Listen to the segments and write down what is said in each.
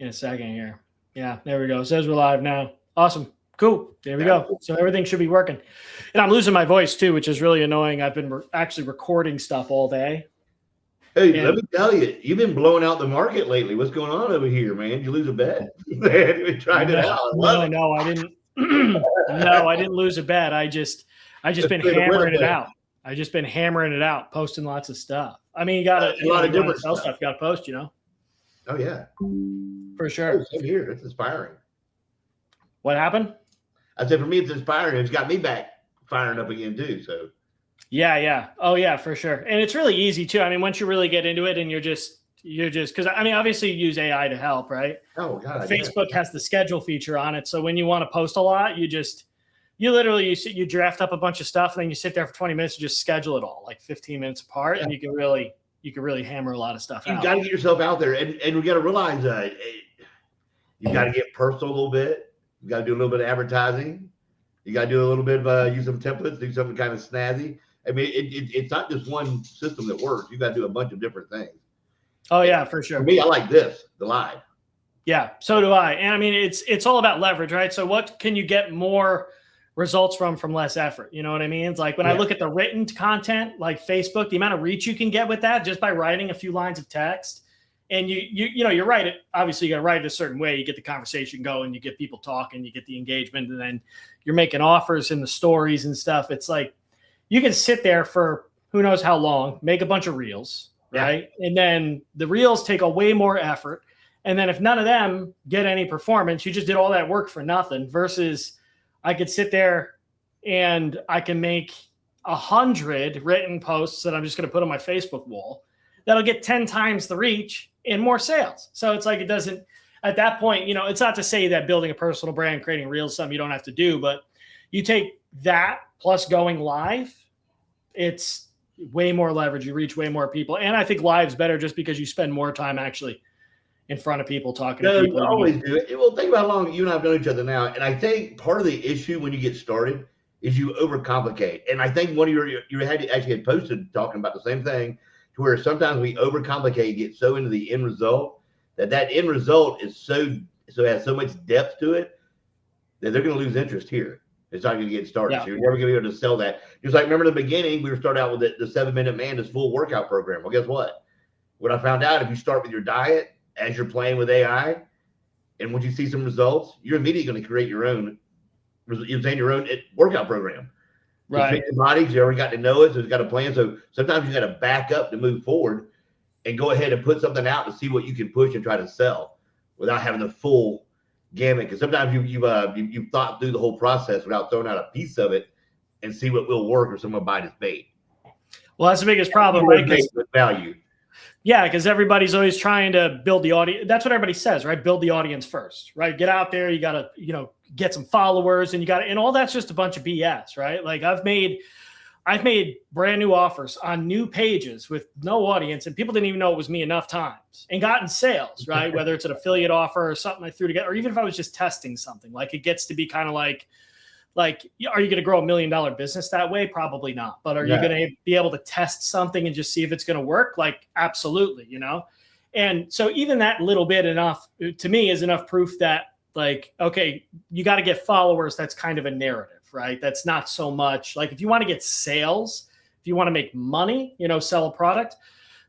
in a second here. Yeah, there we go. It says we're live now. Awesome. Cool. There we go. So everything should be working. And I'm losing my voice too, which is really annoying. I've been actually recording stuff all day. Hey, let me tell you, you've been blowing out the market lately. What's going on over here, man? You lose a bet? Man, we tried it out. No, I didn't. No, I didn't lose a bet. I just been hammering it out. I just been hammering it out, posting lots of stuff. I mean, you got a lot of different stuff. You got to post, you know. Oh yeah, for sure. Oh, same here. It's inspiring. What happened? I said for me, it's inspiring. It's got me back firing up again too. So. Yeah. Oh yeah, for sure. And it's really easy too. I mean, once you really get into it and you're just because I mean, obviously you use AI to help, right? Oh God. Facebook has the schedule feature on it. So when you want to post a lot, you literally you draft up a bunch of stuff and then you sit there for 20 minutes and just schedule it all like 15 minutes apart. Yeah. And you can really hammer a lot of stuff out. You got to get yourself out there and we got to realize you got to get personal a little bit. You got to do a little bit of advertising. You got to do a little bit of use some templates, do something kind of snazzy. I mean, it's not just one system that works. You got to do a bunch of different things. Oh yeah, for sure. For me, I like the live. Yeah, so do I. And I mean, it's all about leverage, right? So what can you get more results from less effort? You know what I mean? It's like when I look at the written content, like Facebook, the amount of reach you can get with that just by writing a few lines of text. And you know, you're right. Obviously, you got to write it a certain way. You get the conversation going, you get people talking, you get the engagement, and then you're making offers in the stories and stuff. It's like you can sit there for who knows how long, make a bunch of reels, right? And then the reels take a way more effort. And then if none of them get any performance, you just did all that work for nothing. Versus I could sit there and I can make 100 written posts that I'm just going to put on my Facebook wall that'll get 10 times the reach and more sales. So it's like it doesn't, at that point, you know, it's not to say that building a personal brand, creating reels, is something you don't have to do, but you take that plus going live, it's way more leverage. You reach way more people. And I think live's better just because you spend more time actually in front of people, talking to people. You always do it. Well, think about how long you and I have known each other now. And I think part of the issue when you get started is you overcomplicate. And I think one of you had posted talking about the same thing, to where sometimes we overcomplicate, get so into the end result that end result is so has so much depth to it that they're going to lose interest here. It's not going to get started. So you're never going to be able to sell that. Just like, remember in the beginning, we were starting out with the 7-Minute Man, this full workout program. Well, guess what? What I found out, if you start with your diet as you're playing with AI, and once you see some results, you're immediately going to create your own workout program. Right. The body, you already got to know it, so it's got a plan. So sometimes you got to back up to move forward and go ahead and put something out to see what you can push and try to sell without having the full gamut. Because sometimes you've thought through the whole process without throwing out a piece of it and see what will work or someone will buy this bait. Well, that's the biggest problem, right? With value. Yeah, because everybody's always trying to build the audience. That's what everybody says, right? Build the audience first, right? Get out there. You got to, get some followers, and and all that's just a bunch of BS, right? Like I've made brand new offers on new pages with no audience, and people didn't even know it was me enough times, and gotten sales, right? Whether it's an affiliate offer or something I threw together, or even if I was just testing something, like it gets to be kind of like, are you going to grow $1 million business that way? Probably not. But are you going to be able to test something and just see if it's going to work? Like, absolutely, And so even that little bit enough to me is enough proof that, like, okay, you got to get followers. That's kind of a narrative, right? That's not so much like if you want to get sales, if you want to make money, sell a product,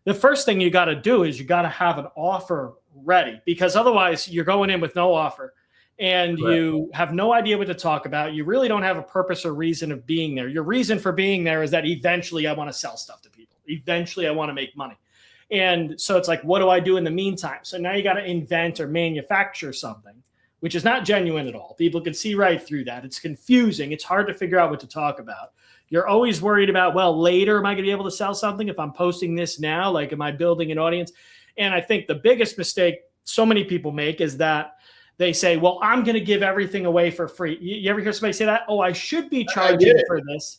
the first thing you got to do is you got to have an offer ready, because otherwise you're going in with no offer. And you have no idea what to talk about. You really don't have a purpose or reason of being there. Your reason for being there is that eventually I want to sell stuff to people. Eventually I want to make money. And so it's like, what do I do in the meantime? So now you got to invent or manufacture something, which is not genuine at all. People can see right through that. It's confusing. It's hard to figure out what to talk about. You're always worried about, well, later, am I going to be able to sell something if I'm posting this now? Like, am I building an audience? And I think the biggest mistake so many people make is that they say, well, I'm going to give everything away for free. You ever hear somebody say that? Oh, I should be charging for this.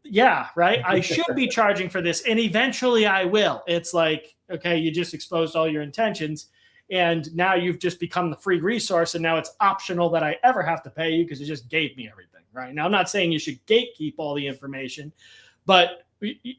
Yeah, right. I should be charging for this. And eventually I will. It's like, okay, you just exposed all your intentions. And now you've just become the free resource. And now it's optional that I ever have to pay you because you just gave me everything. Right. Now, I'm not saying you should gatekeep all the information, but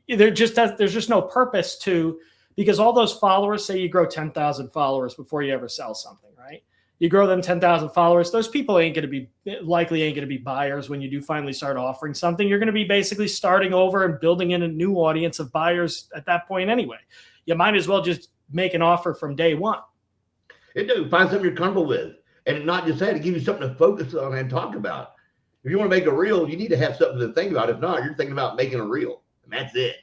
there's just no purpose to because all those followers, say you grow 10,000 followers before you ever sell something, right? You grow them 10,000 followers. Those people ain't going to be buyers when you do finally start offering something. You're going to be basically starting over and building in a new audience of buyers at that point anyway. You might as well just make an offer from day one. Find something you're comfortable with, and not just that, to give you something to focus on and talk about. If you want to make a reel, you need to have something to think about. If not, you're thinking about making a reel, and that's it.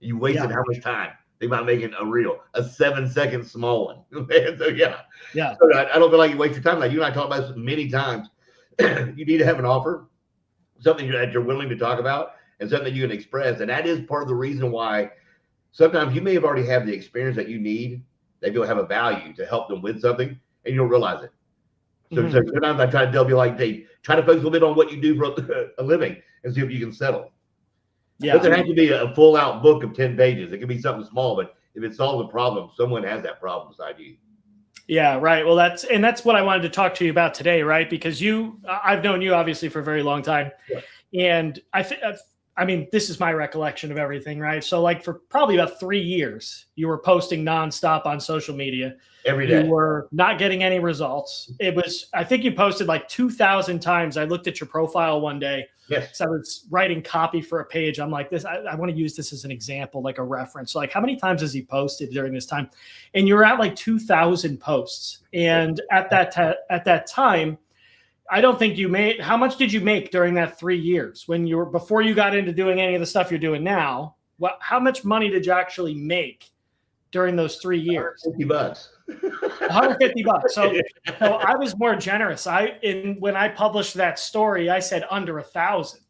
You wasted how much time? Think about making a reel, a 7-second small one. So yeah. So I don't feel like you waste your time. Like you and I talked about this many times. You need to have an offer, something that you're willing to talk about, and something that you can express. And that is part of the reason why sometimes you may have already had the experience that you need, that you'll have a value to help them with something, and you don't realize it. So sometimes I try to tell people, like, they try to focus a little bit on what you do for a living and see if you can settle. Yeah. It doesn't have to be a full out book of 10 pages. It can be something small, but if it solves a problem, someone has that problem beside you. Yeah, right. Well, that's what I wanted to talk to you about today, right? Because I've known you obviously for a very long time. Yeah. And I mean, this is my recollection of everything, right? So like for probably about 3 years, you were posting nonstop on social media. Every day. You were not getting any results. I think you posted like 2,000 times. I looked at your profile one day. Yes. So I was writing copy for a page. I'm like, I want to use this as an example, like a reference. So like, how many times has he posted during this time? And you're at like 2,000 posts. And at that time, I don't think you made. How much did you make during that 3 years before you got into doing any of the stuff you're doing now? How much money did you actually make during those 3 years? $50. $150. So I was more generous. When I published that story, I said under 1,000.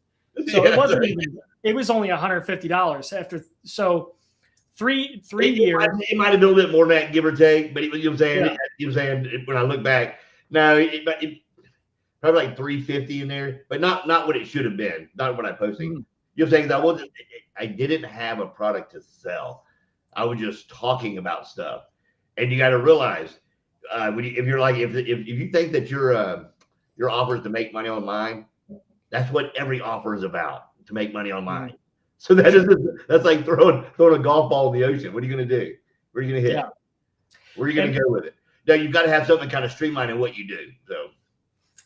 So it wasn't even. It was only $150 after. So three years. It might have been a little bit more than that, give or take. But you know what I'm saying? Yeah. You know what I'm saying? When I look back, no, it probably like 350 in there, but not what it should have been. Not what I posted. Mm-hmm. You know what I'm saying? I didn't have a product to sell. I was just talking about stuff. And you got to realize, if you think that your offer is to make money online, that's what every offer is about, to make money online. So that's like throwing a golf ball in the ocean. What are you going to do? Where are you going to hit? Yeah. Where are you going to go with it? Now you've got to have something kind of streamlined in what you do. So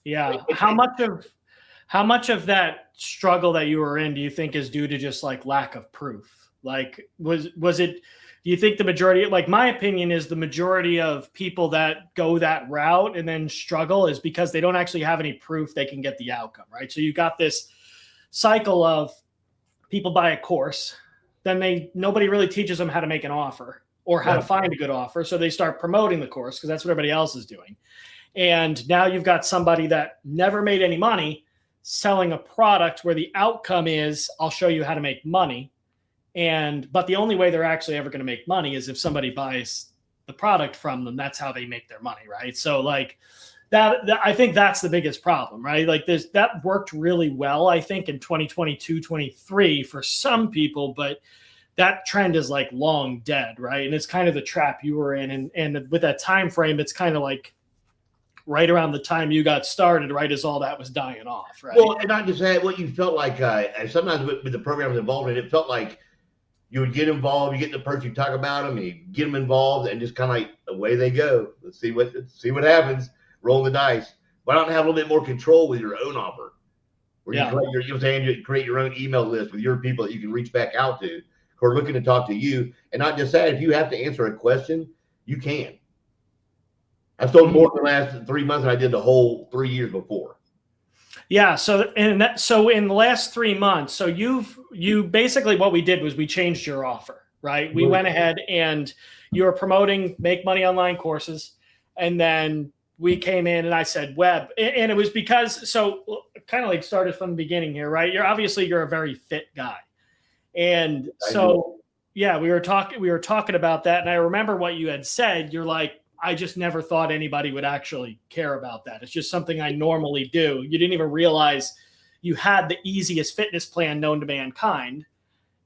yeah, how much of that struggle that you were in do you think is due to just like lack of proof? Like was it? Do you think the majority, like my opinion is the majority of people that go that route and then struggle is because they don't actually have any proof they can get the outcome, right? So you got this cycle of people buy a course, then nobody really teaches them how to make an offer or how to find a good offer. So they start promoting the course because that's what everybody else is doing. And now you've got somebody that never made any money selling a product where the outcome is, I'll show you how to make money. But the only way they're actually ever going to make money is if somebody buys the product from them. That's how they make their money, right? So like that I think that's the biggest problem, right? Like that worked really well, I think, in 2022, 23 for some people, but that trend is like long dead, right? And it's kind of the trap you were in. And with that time frame, it's kind of like right around the time you got started, right, as all that was dying off, right? Well, and not just that, what you felt like, sometimes with the programs involved in it, felt like you would get involved, you get the person, you talk about them, and you get them involved, and just kind of like away they go. Let's see what happens. Roll the dice. Why don't you have a little bit more control with your own offer? Where you create your own email list with your people that you can reach back out to who are looking to talk to you. And not just that, if you have to answer a question, you can. I've sold more in the last 3 months than I did the whole 3 years before. Yeah. So in the last 3 months, so you basically, what we did was we changed your offer, right? We went ahead and you were promoting Make Money Online courses. And then we came in and I said, Webb. And it was because, so kind of like started from the beginning here, right? You're a very fit guy. And so, yeah, we were talking about that. And I remember what you had said. You're like, I just never thought anybody would actually care about that. It's just something I normally do. You didn't even realize you had the easiest fitness plan known to mankind.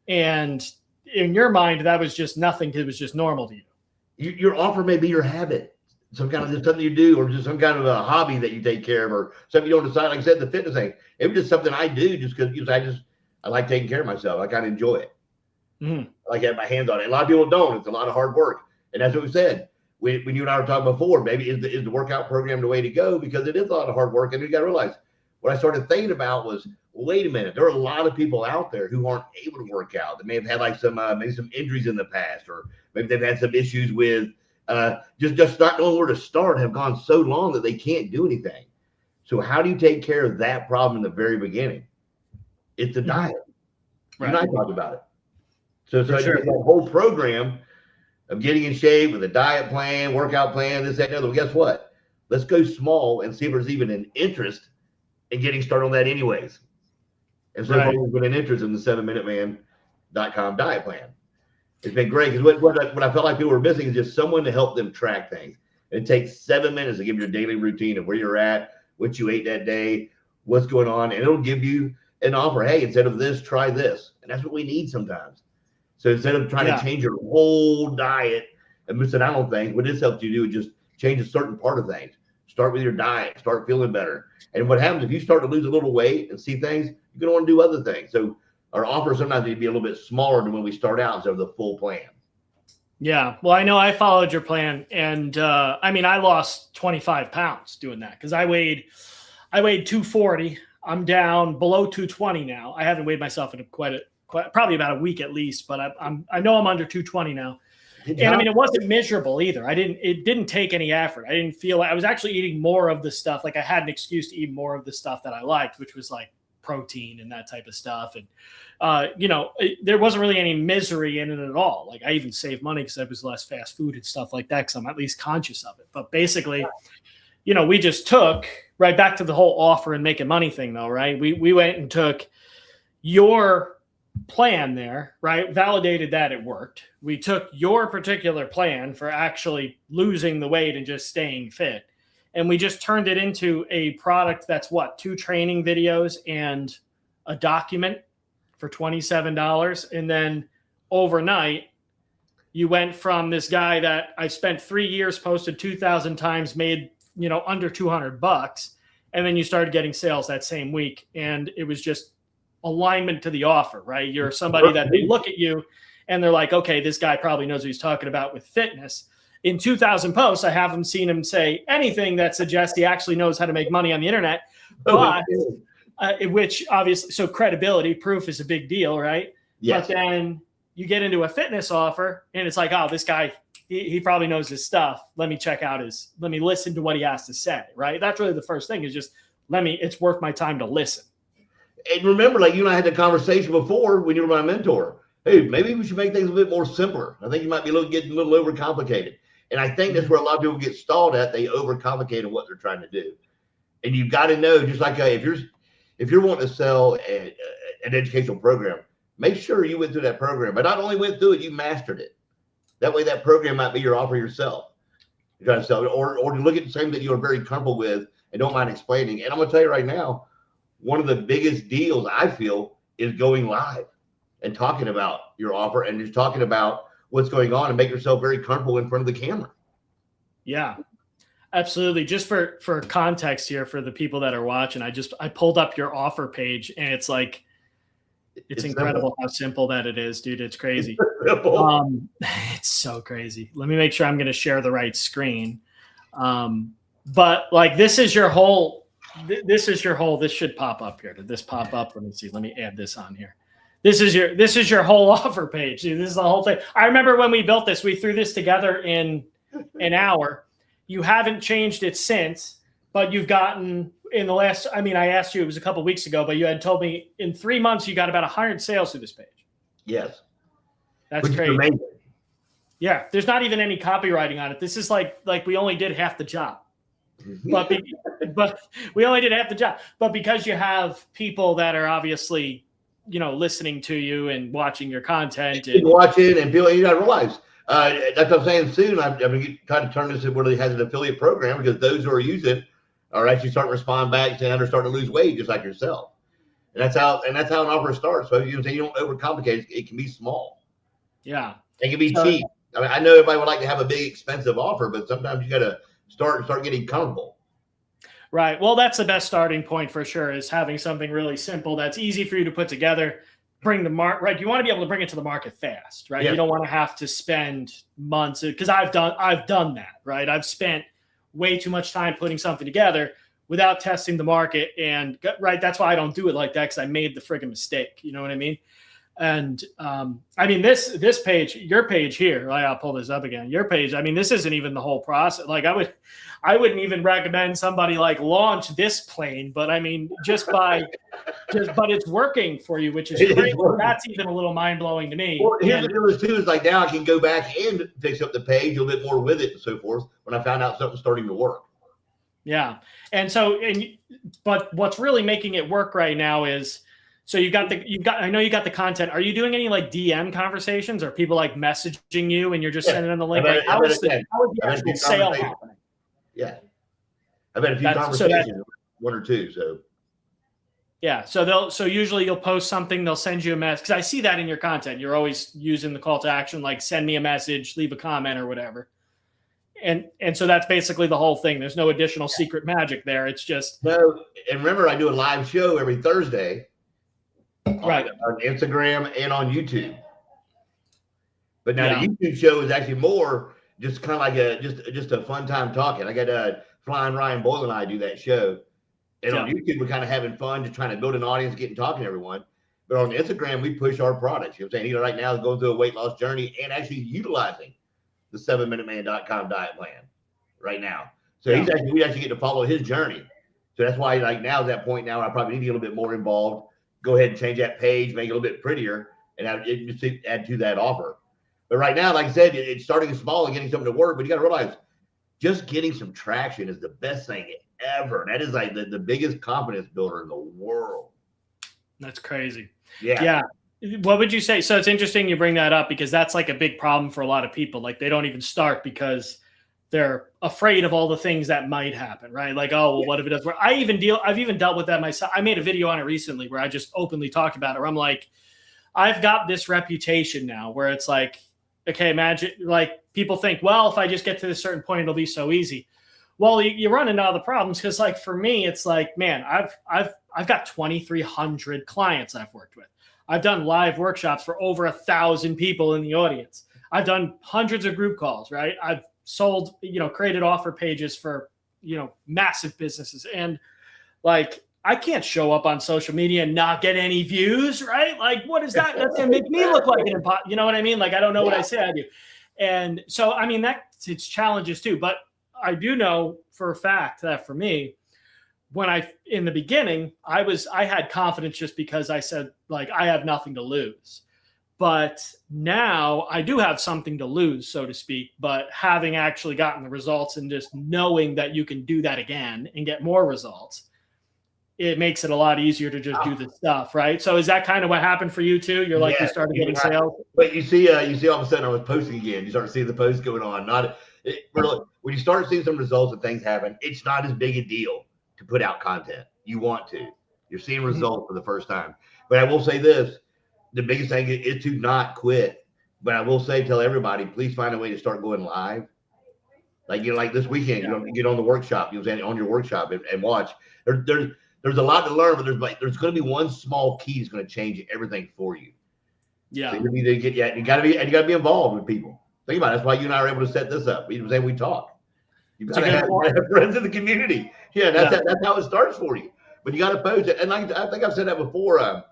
And in your mind, that was just nothing. It was just normal to you. Your offer may be your habit, some kind of just something you do, or just some kind of a hobby that you take care of, or something you don't decide. Like I said, the fitness thing, it was just something I do just because I like taking care of myself. I kind of enjoy it. Like I had my hands on it. A lot of people don't. It's a lot of hard work. And that's what we said. When you and I were talking before, maybe is the workout program the way to go, because it is a lot of hard work. And you got to realize what I started thinking about was, wait a minute, there are a lot of people out there who aren't able to work out. They may have had like some maybe some injuries in the past, or maybe they've had some issues with just not knowing where to start, have gone so long that they can't do anything. So how do you take care of that problem in the very beginning? It's the diet. Right. You and I talked about it. So sure. that whole program of getting in shape with a diet plan, workout plan, this, that, and the other. Well, guess what? Let's go small and see if there's even an interest in getting started on that anyways. And so far, there's been an interest in the 7minuteman.com diet plan. It's been great, because what I felt like people were missing is just someone to help them track things. It takes 7 minutes to give you a daily routine of where you're at, what you ate that day, what's going on, and it'll give you an offer. Hey, instead of this, try this. And that's what we need sometimes. So instead of trying to change your whole diet and missing out on things, what this helps you do is just change a certain part of things. Start with your diet, start feeling better. And what happens if you start to lose a little weight and see things, you're going to want to do other things. So our offers sometimes need to be a little bit smaller than when we start out instead of the full plan. Yeah. Well, I know I followed your plan, and I mean, I lost 25 pounds doing that, because I weighed 240. I'm down below 220 now. I haven't weighed myself in probably about a week at least, but I know I'm under 220 now. And I mean, it wasn't miserable either. It didn't take any effort. I didn't feel like I was actually eating more of the stuff. Like I had an excuse to eat more of the stuff that I liked, which was like protein and that type of stuff. And, there wasn't really any misery in it at all. Like I even saved money because there was less fast food and stuff like that, because I'm at least conscious of it. But basically, we just took right back to the whole offer and making money thing though, right? We went and took your plan there, right? Validated that it worked. We took your particular plan for actually losing the weight and just staying fit, and we just turned it into a product that's 2 training videos and a document for $27. And then overnight, you went from this guy that I spent 3 years, posted 2,000 times, made under $200, and then you started getting sales that same week, and it was just alignment to the offer, right? You're somebody that they look at you and they're like, okay, this guy probably knows what he's talking about with fitness. In 2,000 posts, I haven't seen him say anything that suggests he actually knows how to make money on the internet, but which obviously, so credibility, proof is a big deal, right? Yes. But then you get into a fitness offer and it's like, oh, this guy, he probably knows his stuff. Let me listen to what he has to say, right? That's really the first thing, is just it's worth my time to listen. And remember, like you and I had the conversation before when you were my mentor. Hey, maybe we should make things a bit more simpler. I think you might be getting a little overcomplicated. And I think that's where a lot of people get stalled at. They overcomplicate what they're trying to do. And you've got to know, just like if you're wanting to sell an educational program, make sure you went through that program. But not only went through it, you mastered it. That way that program might be your offer yourself. You're trying to sell it, or to look at something that you're very comfortable with and don't mind explaining. And I'm going to tell you right now, one of the biggest deals I feel is going live and talking about your offer and just talking about what's going on and make yourself very comfortable in front of the camera. Yeah, absolutely. Just for context here, for the people that are watching, I pulled up your offer page, and it's like, it's incredible how simple that it is, dude. It's crazy. It's so crazy. Let me make sure I'm going to share the right screen. But like, this is your whole, this should pop up here. Did this pop up? Let me see. Let me add this on here. This is your whole offer page. Dude, this is the whole thing. I remember when we built this, we threw this together in an hour. You haven't changed it since, but you've gotten in the last, I asked you, it was a couple of weeks ago, but you had told me in 3 months, you got about 100 sales through this page. Yes. That's crazy. Yeah. There's not even any copywriting on it. This is like we only did half the job. But we only did half the job. But because you have people that are obviously, listening to you and watching your content, and watching and feeling, you got to realize that's what I'm saying. Soon I'm going to try to turn this into where it has an affiliate program, because those who are using it are actually starting to respond back saying they're starting to lose weight just like yourself. And that's how an offer starts. So you don't overcomplicate it. It can be small. Yeah. It can be cheap. I know everybody would like to have a big expensive offer, but sometimes you got to start getting comfortable. Right. Well, that's the best starting point for sure, is having something really simple that's easy for you to put together, bring the market, right? You want to be able to bring it to the market fast, right? Yeah. You don't want to have to spend months, because I've done that, right? I've spent way too much time putting something together without testing the market. And right, that's why I don't do it like that, because I made the friggin' mistake. You know what I mean? And I mean, this page, your page here, right? I'll pull this up again. Your page, I mean, this isn't even the whole process. Like I wouldn't even recommend somebody like launch this plane, but I mean, but it's working for you, which is great. That's even a little mind blowing to me. Well, here's the deal too, is like now I can go back and fix up the page a little bit more with it and so forth when I found out something's starting to work. Yeah. And so, but what's really making it work right now is, so I know you got the content. Are you doing any like DM conversations, or people like messaging you and you're just sending them the link? Like, how is the actual sale happening? Yeah. I've had a few conversations, one or two. So yeah. So usually you'll post something, they'll send you a message. Because I see that in your content. You're always using the call to action, like send me a message, leave a comment or whatever. And so that's basically the whole thing. There's no additional secret magic there. It's just no. And remember, I do a live show every Thursday. Right. On Instagram and on YouTube. But now the YouTube show is actually more just kind of like just a fun time talking. I got Flying Ryan Boyle and I do that show. And on YouTube, we're kind of having fun, just trying to build an audience, getting talking to everyone. But on Instagram, we push our products. You know what I'm saying? He right now is going through a weight loss journey and actually utilizing the 7minuteman.com diet plan right now. So we actually get to follow his journey. So that's why like now at that point now, I probably need to get a little bit more involved. Go ahead and change that page, make it a little bit prettier, and add to that offer. But right now, like I said, it's starting small and getting something to work. But you got to realize, just getting some traction is the best thing ever. That is like the biggest confidence builder in the world. That's crazy. Yeah. What would you say? So it's interesting you bring that up, because that's like a big problem for a lot of people. Like they don't even start because they're afraid of all the things that might happen, right? Like, oh, well, what if it doesn't work? I've even dealt with that myself. I made a video on it recently where I just openly talked about it, where I'm like, I've got this reputation now where it's like, okay, imagine like people think, well, if I just get to this certain point, it'll be so easy. Well, you run into other problems, because like for me, it's like, man, I've got 2,300 clients I've worked with. I've done live workshops for over 1,000 people in the audience. I've done hundreds of group calls, right? I've sold, created offer pages for, massive businesses. And like, I can't show up on social media and not get any views, right? Like, what is that? That's going to make me look like an imposter. You know what I mean? Like, I don't know what I say I do. And so, I mean, it's challenges too, but I do know for a fact that for me, in the beginning, I had confidence just because I said, like, I have nothing to lose. But now I do have something to lose, so to speak. But having actually gotten the results and just knowing that you can do that again and get more results, it makes it a lot easier to just do the stuff, right? So is that kind of what happened for you too? You're like, you started getting sales? But you see all of a sudden I was posting again. You start seeing the posts going on. When you start seeing some results and things happen, it's not as big a deal to put out content. You want to. You're seeing results for the first time. But I will say this. The biggest thing is to not quit. But I will say, tell everybody, please find a way to start going live. Like, like this weekend, you get on the workshop, on your workshop and watch. There's a lot to learn, but there's going to be one small key that's going to change everything for you. Yeah. So you got to be involved with people. Think about it. That's why you and I are able to set this up. We talk. You've got to have friends in the community. Yeah, that's how it starts for you. But you got to post it. And I think I've said that before.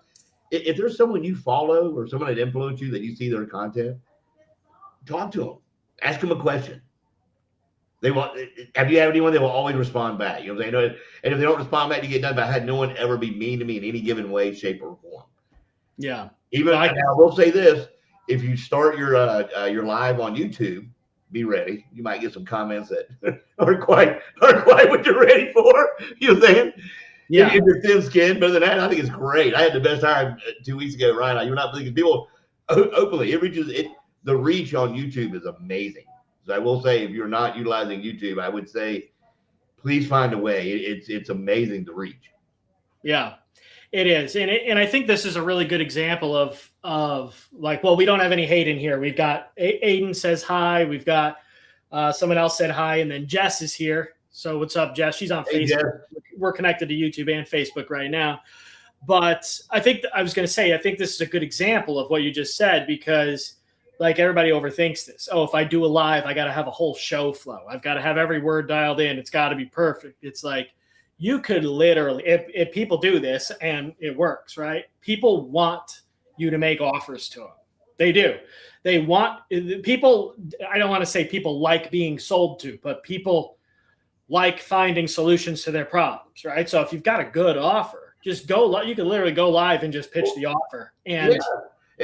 If there's someone you follow or someone that influenced you that you see their content, talk to them. Ask them a question. Have you had anyone that will always respond back? You know what I'm saying? And if they don't respond back, you get done. But I had no one ever be mean to me in any given way, shape, or form. Yeah. I will say this: if you start your live on YouTube, be ready. You might get some comments that aren't quite what you're ready for. You know what I'm saying? Yeah. If you're thin skinned, but other than that, I think it's great. I had the best time 2 weeks ago, Ryan. You're not thinking people openly. The reach on YouTube is amazing. So I will say, if you're not utilizing YouTube, I would say, please find a way. It's amazing to reach. Yeah, it is. And I think this is a really good example of like, well, we don't have any hate in here. We've got Aiden says hi. We've got someone else said hi. And then Jess is here. So what's up, Jess? She's on Facebook. Jess. We're connected to YouTube and Facebook right now. But I think I was going to say, I think this is a good example of what you just said, because like everybody overthinks this. Oh, if I do a live, I got to have a whole show flow. I've got to have every word dialed in. It's got to be perfect. It's like, you could literally, if people do this and it works, right? People want you to make offers to them. They do. They want people. I don't want to say people like being sold to, but people like finding solutions to their problems, right? So if you've got a good offer, just go. You can literally go live and just pitch the offer, and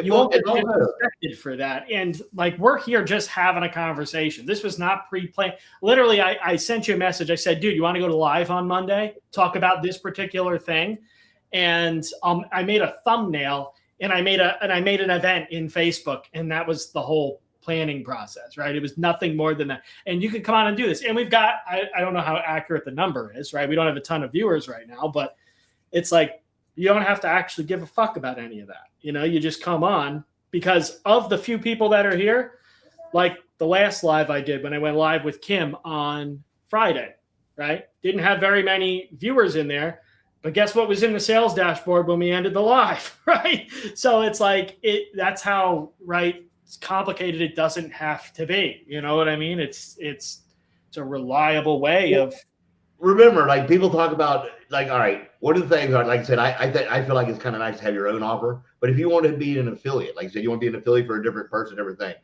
you won't get disrespected for that. And like, we're here just having a conversation. This was not pre-planned. Literally, I sent you a message. I said, dude, you want to go to live on Monday? Talk about this particular thing. And I made a thumbnail, and I made an event in Facebook, and that was the whole planning process, right? It was nothing more than that. And you can come on and do this. And we've got, I don't know how accurate the number is, right? We don't have a ton of viewers right now, but it's like, you don't have to actually give a fuck about any of that. You just come on, because of the few people that are here, like the last live I did when I went live with Kim on Friday, right? Didn't have very many viewers in there, but guess what was in the sales dashboard when we ended the live, right? So it's like, that's how, right? It's complicated. It doesn't have to be, you know what I mean? It's a reliable way of. Remember, like, people talk about, like, all right, what are the things are, like I said, I feel like it's kind of nice to have your own offer, but if you want to be an affiliate, like I said, you want to be an affiliate for a different person, different thing,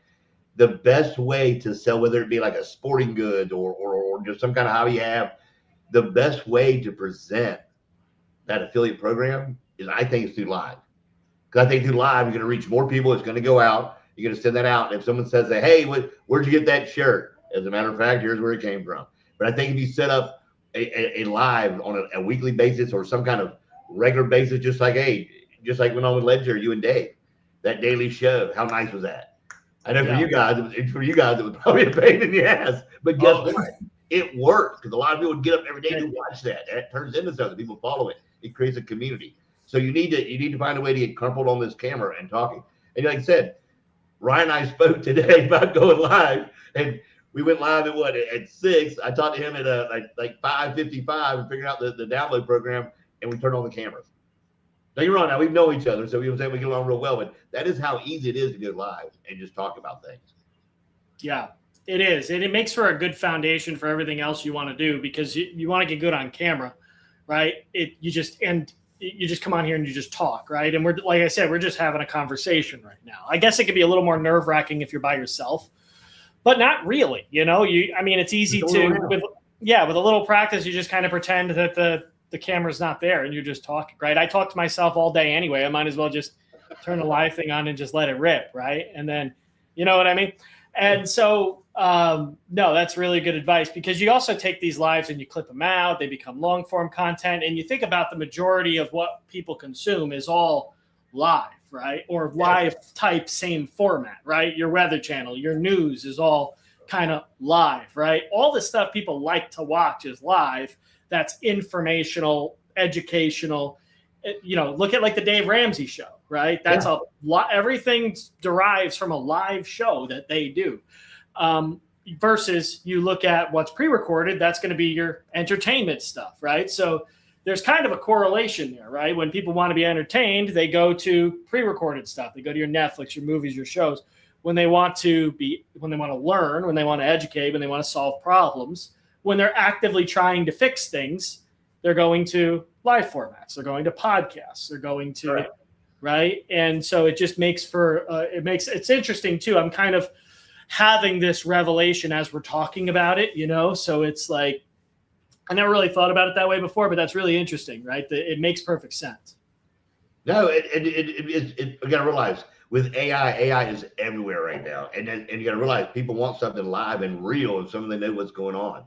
the best way to sell, whether it be like a sporting goods or just some kind of hobby you have, the best way to present that affiliate program is, I think, it's through live. Because I think through live, you're going to reach more people. It's going to go out. You're going to send that out. And if someone says, that, hey, where'd you get that shirt? As a matter of fact, here's where it came from. But I think if you set up a live on a weekly basis or some kind of regular basis, just like went on with Ledger, you and Dave, that daily show, how nice was that? I know for you guys, it was probably a pain in the ass, but guess what? It worked, because a lot of people would get up every day to watch that. That turns into something. People follow it. It creates a community. So you need to find a way to get comfortable on this camera and talking. And like I said, Ryan and I spoke today about going live, and we went live at 6. I talked to him at like 5:55 and figured out the download program, and we turned on the cameras. Don't get me wrong, now we know each other, so we get along real well, but that is how easy it is to go live and just talk about things. Yeah, it is. And it makes for a good foundation for everything else you want to do, because you want to get good on camera, right? You just come on here and you just talk, right? And we're, like I said, we're just having a conversation right now. I guess it could be a little more nerve-wracking if you're by yourself, but not really. It's easy with a little practice, you just kind of pretend that the camera's not there and you're just talking, right? I talk to myself all day anyway. I might as well just turn the live thing on and just let it rip, right? And then, you know what I mean? And so, no, that's really good advice, because you also take these lives and you clip them out. They become long form content. And you think about the majority of what people consume is all live, right? Or live type, same format, right? Your weather channel, your news is all kind of live, right? All the stuff people like to watch is live. That's informational, educational. Look at like the Dave Ramsey show, right? That's a lot. Everything derives from a live show that they do. Versus you look at what's pre-recorded, that's going to be your entertainment stuff, right? So there's kind of a correlation there, right? When people want to be entertained, they go to pre-recorded stuff. They go to your Netflix, your movies, your shows. When they want to learn, when they want to educate, when they want to solve problems, when they're actively trying to fix things, they're going to live formats. They're going to podcasts. They're going to, right? And so it just makes for, it's interesting too. I'm kind of having this revelation as we're talking about it, so it's like, I never really thought about it that way before, but that's really interesting, right? It makes perfect sense. No, you got to realize with AI is everywhere right now. And you got to realize people want something live and real, and something they know what's going on.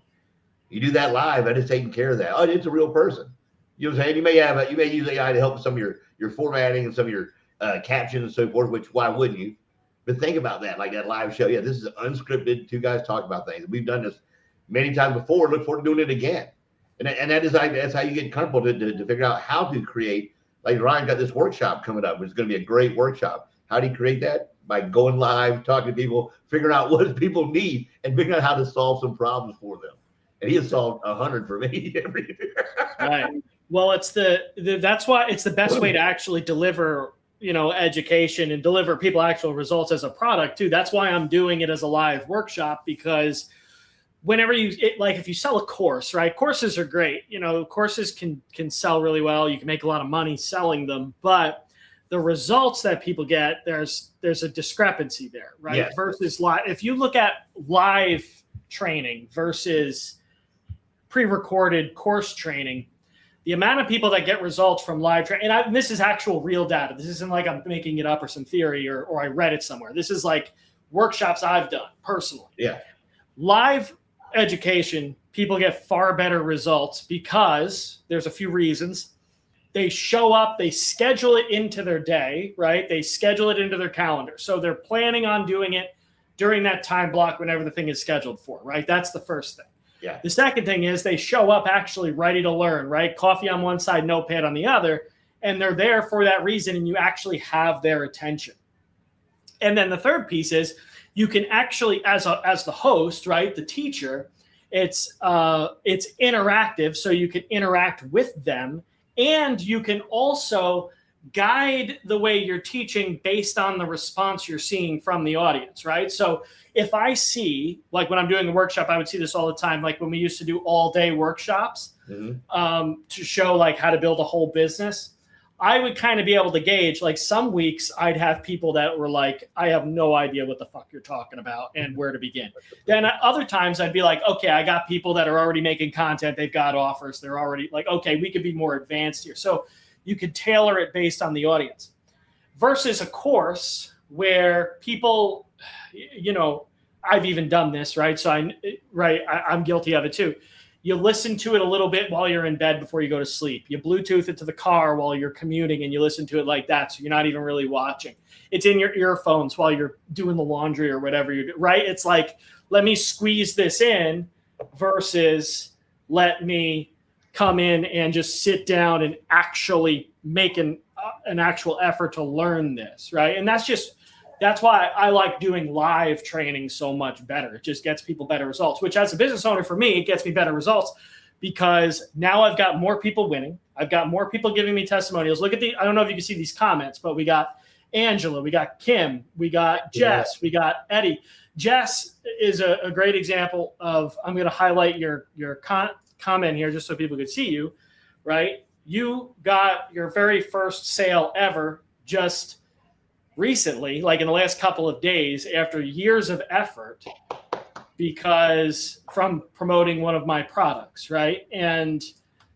You do that live, that is taking care of that. Oh, it's a real person. You know what I'm saying? You may use AI to help with some of your formatting and some of your captions and so forth, which why wouldn't you? But think about that, like that live show. Yeah, this is unscripted. Two guys talk about things. We've done this many times before. Look forward to doing it again. And that's how you get comfortable to figure out how to create. Like Ryan got this workshop coming up, which is going to be a great workshop. How do you create that? By going live, talking to people, figuring out what people need, and figuring out how to solve some problems for them. and he has solved 100 for me every year. Right. Well, it's that's why it's the best way to actually deliver, education and deliver people actual results as a product too. That's why I'm doing it as a live workshop, because whenever if you sell a course, right? Courses are great. Courses can sell really well. You can make a lot of money selling them, but the results that people get, there's a discrepancy there, right? Yes. Versus live. If you look at live training versus pre-recorded course training, the amount of people that get results from live training, and this is actual real data. This isn't like I'm making it up or some theory or I read it somewhere. This is like workshops I've done personally. Yeah. Live education, people get far better results because there's a few reasons. They show up, they schedule it into their day, right? They schedule it into their calendar. So they're planning on doing it during that time block whenever the thing is scheduled for, right? That's the first thing. Yeah. The second thing is they show up actually ready to learn, right? Coffee on one side, notepad on the other, and they're there for that reason, and you actually have their attention. And then the third piece is you can actually, as the host, right, the teacher, it's interactive, so you can interact with them, and you can also guide the way you're teaching based on the response you're seeing from the audience, right? So if I see, like when I'm doing a workshop, I would see this all the time, like when we used to do all day workshops to show like how to build a whole business, I would kind of be able to gauge, like some weeks I'd have people that were like, I have no idea what the fuck you're talking about and where to begin. Then other times I'd be like, okay, I got people that are already making content. They've got offers. They're already like, okay, we could be more advanced here. So you could tailor it based on the audience versus a course where people, I've even done this, right? So I'm guilty of it too. You listen to it a little bit while you're in bed before you go to sleep. You Bluetooth it to the car while you're commuting and you listen to it like that. So you're not even really watching. It's in your earphones while you're doing the laundry or whatever you do, right? It's like, let me squeeze this in versus let me come in and just sit down and actually make an actual effort to learn this, right? And that's why I like doing live training so much better. It just gets people better results, which as a business owner for me, it gets me better results because now I've got more people winning. I've got more people giving me testimonials. Look at I don't know if you can see these comments, but we got Angela, we got Kim, we got Jess, we got Eddie. Jess is a great example of, I'm going to highlight your comment here just so people could see you, right? You got your very first sale ever just recently, like in the last couple of days after years of effort, because from promoting one of my products, right? And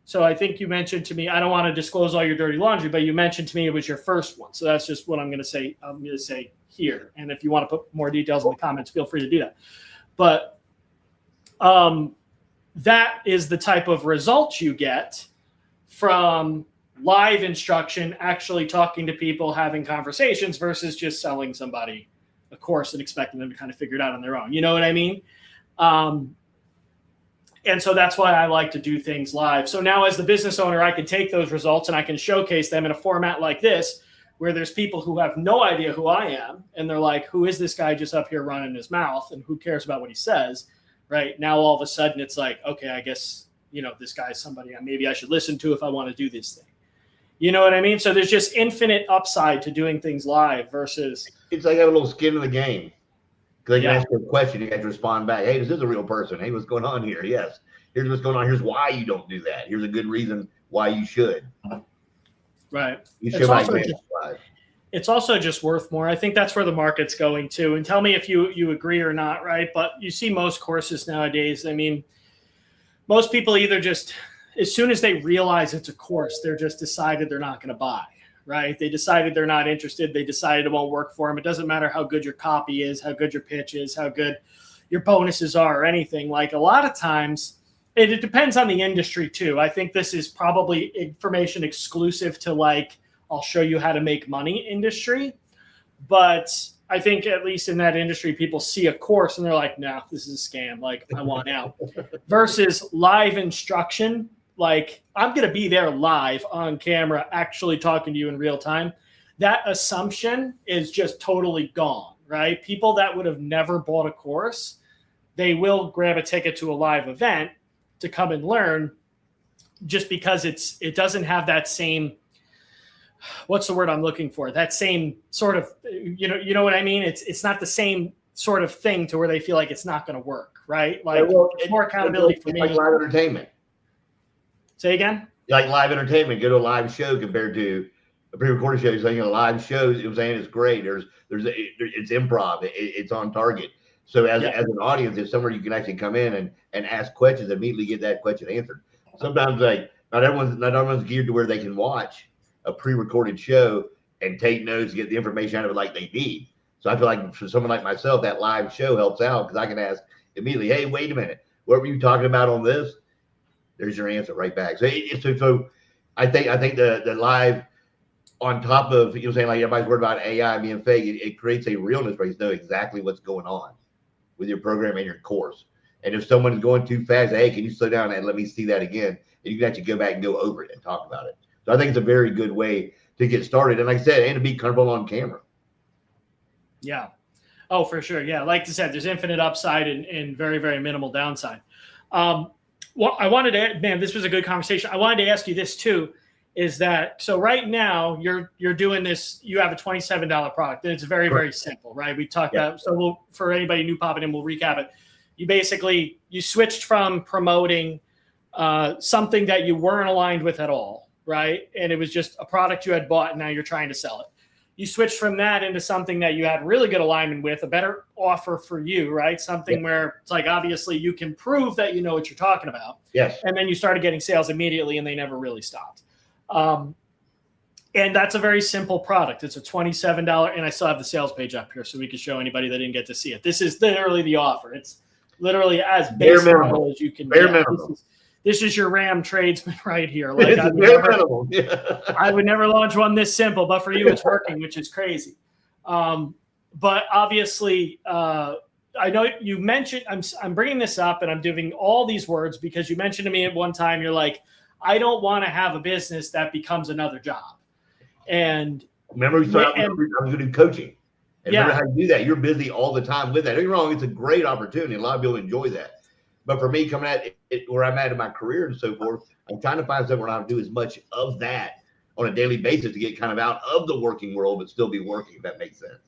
so I think you mentioned to me, I don't want to disclose all your dirty laundry, but you mentioned to me it was your first one. So that's just what I'm going to say. I'm going to say here. And if you want to put more details in the comments, feel free to do that. But that is the type of results you get from live instruction, actually talking to people, having conversations versus just selling somebody a course and expecting them to kind of figure it out on their own. You know what I mean? And so that's why I like to do things live. So now as the business owner, I can take those results and I can showcase them in a format like this, where there's people who have no idea who I am. And they're like, who is this guy just up here running his mouth? And who cares about what he says? Right now, all of a sudden it's like, okay, I guess, this guy's somebody maybe I should listen to if I want to do this thing. You know what I mean? So there's just infinite upside to doing things live versus. It's like having a little skin in the game. Because they can ask you a question, you have to respond back. Hey, this is a real person. Hey, what's going on here? Yes. Here's what's going on. Here's why you don't do that. Here's a good reason why you should. Right. You should. It's also just worth more. I think that's where the market's going to. And tell me if you agree or not, right? But you see most courses nowadays. I mean, most people either just, as soon as they realize it's a course, they're just decided they're not going to buy, right? They decided they're not interested. They decided it won't work for them. It doesn't matter how good your copy is, how good your pitch is, how good your bonuses are or anything. Like a lot of times, it depends on the industry too. I think this is probably information exclusive to like, I'll show you how to make money industry. But I think at least in that industry, people see a course and they're like, no, this is a scam. Like I want out. Versus live instruction. Like I'm going to be there live on camera, actually talking to you in real time. That assumption is just totally gone, right? People that would have never bought a course, they will grab a ticket to a live event. to come and learn, just because it doesn't have that same, what's the word I'm looking for? That same sort of, you know what I mean? It's not the same sort of thing to where they feel like it's not going to work, right? Like it's more accountability for me. Like live entertainment. Say again? Like live entertainment, go to a live show compared to a pre-recorded show. Saying a live show, I'm saying it's great. It's improv. It's on target. So as an audience, it's somewhere you can actually come in and ask questions, immediately get that question answered. Sometimes like not everyone's geared to where they can watch a pre-recorded show and take notes, get the information out of it like they need. So I feel like for someone like myself, that live show helps out because I can ask immediately, hey, wait a minute, what were you talking about on this? There's your answer right back. So I think the live, on top of, saying like everybody's worried about AI being fake, it creates a realness where you know exactly what's going on with your program and your course. And if someone's going too fast, hey, can you slow down and let me see that again? And you can actually go back and go over it and talk about it. So I think it's a very good way to get started. And like I said, and to be comfortable on camera. Yeah. Oh, for sure. Yeah. Like I said, there's infinite upside and very, very minimal downside. Well, I wanted to, man, this was a good conversation. I wanted to ask you this too, is that, so right now you're doing this, you have a $27 product and it's very, very simple, right? We talked about, so for anybody new popping in, we'll recap it. You switched from promoting something that you weren't aligned with at all, right? And it was just a product you had bought and now you're trying to sell it. You switched from that into something that you had really good alignment with, a better offer for you, right? Something where it's like, obviously you can prove that you know what you're talking about. Yes. And then you started getting sales immediately and they never really stopped. And that's a very simple product. It's a $27, and I still have the sales page up here so we can show anybody that didn't get to see it. This is literally the offer. It's literally as basic as you can get. This is your RAM tradesman right here. Like I would never launch one this simple, but for you, it's working, which is crazy. But obviously, I know you mentioned, I'm bringing this up and I'm doing all these words because you mentioned to me at one time, you're like, I don't want to have a business that becomes another job. And remember, we started, I was going to do coaching. And remember how you do that. You're busy all the time with that. Don't get me wrong. It's a great opportunity. A lot of people enjoy that. But for me, coming at it where I'm at in my career and so forth, I'm trying to find something where I don't do as much of that on a daily basis to get kind of out of the working world, but still be working, if that makes sense.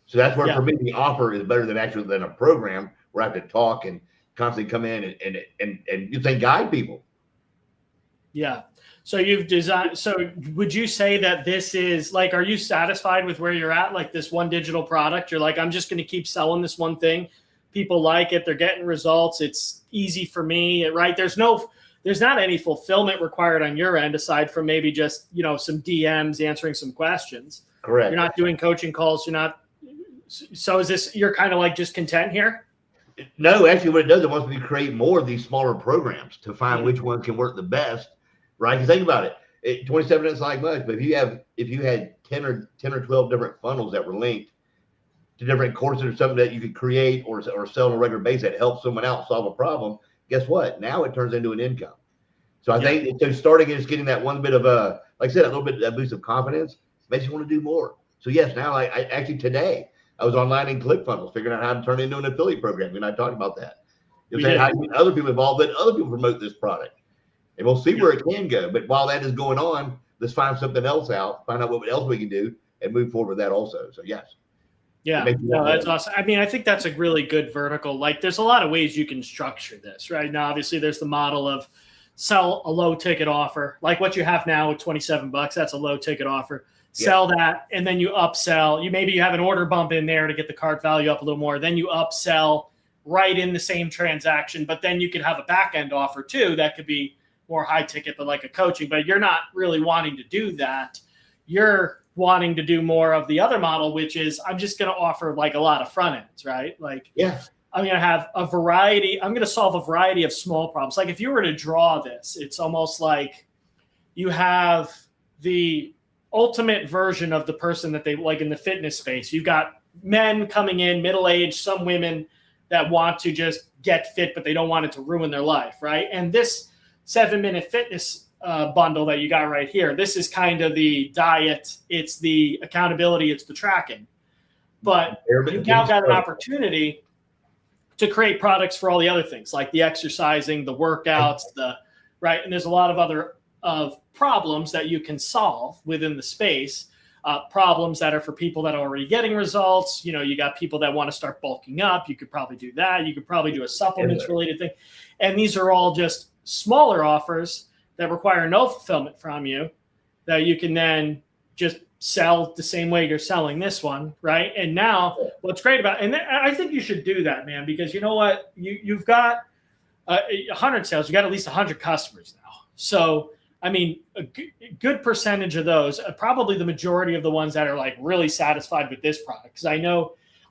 So that's where for me, the offer is better than a program where I have to talk and constantly come in and you think guide people. Yeah. So you've designed, so would you say that this is like, are you satisfied with where you're at? Like this one digital product, you're like, I'm just going to keep selling this one thing. People like it. They're getting results. It's easy for me, right? There's not any fulfillment required on your end aside from maybe just, some DMs, answering some questions. Correct. You're not doing coaching calls. So is this, you're kind of like just content here? No, actually what it does, it wants me to create more of these smaller programs to find which one can work the best. Right? Because think about it. 27 isn't like much, but if you had 10 or 12 different funnels that were linked to different courses or something that you could create or sell on a regular basis that helps someone out solve a problem, guess what? Now it turns into an income. So I think so starting is getting that one bit of like I said, a little bit of that boost of confidence makes you want to do more. So yes, now I actually today I was online in ClickFunnels figuring out how to turn it into an affiliate program. And I talked about that. How you get other people involved, let other people promote this product. And we'll see where it can go. But while that is going on, let's find something else out, find out what else we can do, and move forward with that also. So, yes. Yeah, no, that's awesome. I mean, I think that's a really good vertical. Like, there's a lot of ways you can structure this, right? Now, obviously, there's the model of sell a low ticket offer, like what you have now with $27. That's a low ticket offer. Sell that, and then you upsell. You have an order bump in there to get the cart value up a little more. Then you upsell right in the same transaction. But then you could have a back end offer too that could be more high ticket, but like a coaching, but you're not really wanting to do that. You're wanting to do more of the other model, which is I'm just going to offer like a lot of front ends, right? Like, I'm going to have a variety. I'm going to solve a variety of small problems. Like if you were to draw this, it's almost like you have the ultimate version of the person that they like in the fitness space. You've got men coming in, middle-aged, some women that want to just get fit, but they don't want it to ruin their life, right? And this 7-minute fitness bundle that you got right here, this is kind of the diet, it's the accountability, it's the tracking. But you've now got an opportunity to create products for all the other things like the exercising, the workouts, right. And there's a lot of other problems that you can solve within the space. Problems that are for people that are already getting results. You got people that want to start bulking up. You could probably do that. You could probably do a supplements related thing. And these are all just smaller offers that require no fulfillment from you that you can then just sell the same way you're selling this one. Right. And now what's great about, and I think you should do that, man, because you know what, you've got 100 sales, you got at least 100 customers now. So, I mean, a good percentage of those, probably the majority of the ones that are like really satisfied with this product. Because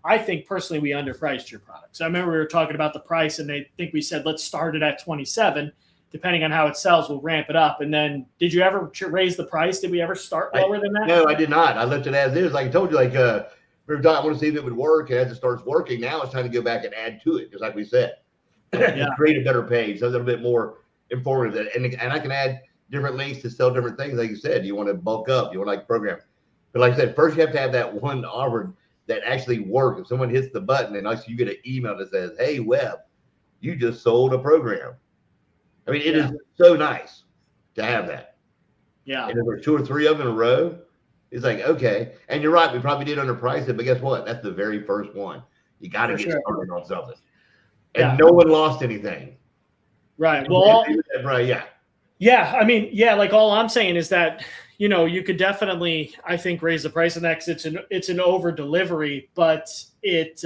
I think personally we underpriced your product. So I remember we were talking about the price, and I think we said let's start it at 27. Depending on how it sells, we'll ramp it up. And then, did you ever raise the price? Did we ever start lower than that? No, I did not. I left it as is. Like I told you, I want to see if it would work. And as it starts working, now it's time to go back and add to it, just like we said, create a better page, a little bit more informative, and I can add different links to sell different things. Like you said, you want to bulk up, you want to program. But like I said, first you have to have that one offer that actually works. If someone hits the button and you get an email that says, "Hey, Webb, you just sold a program." I mean, it is so nice to have that. Yeah. And if there's 2 or 3 of them in a row, it's like, okay. And you're right, we probably did underprice it, but guess what? That's the very first one. You got to get started on something. And no one lost anything. Right. Well, right. Yeah. Yeah. I mean, like all I'm saying is that, you could definitely, I think, raise the price on that because it's an over delivery, but it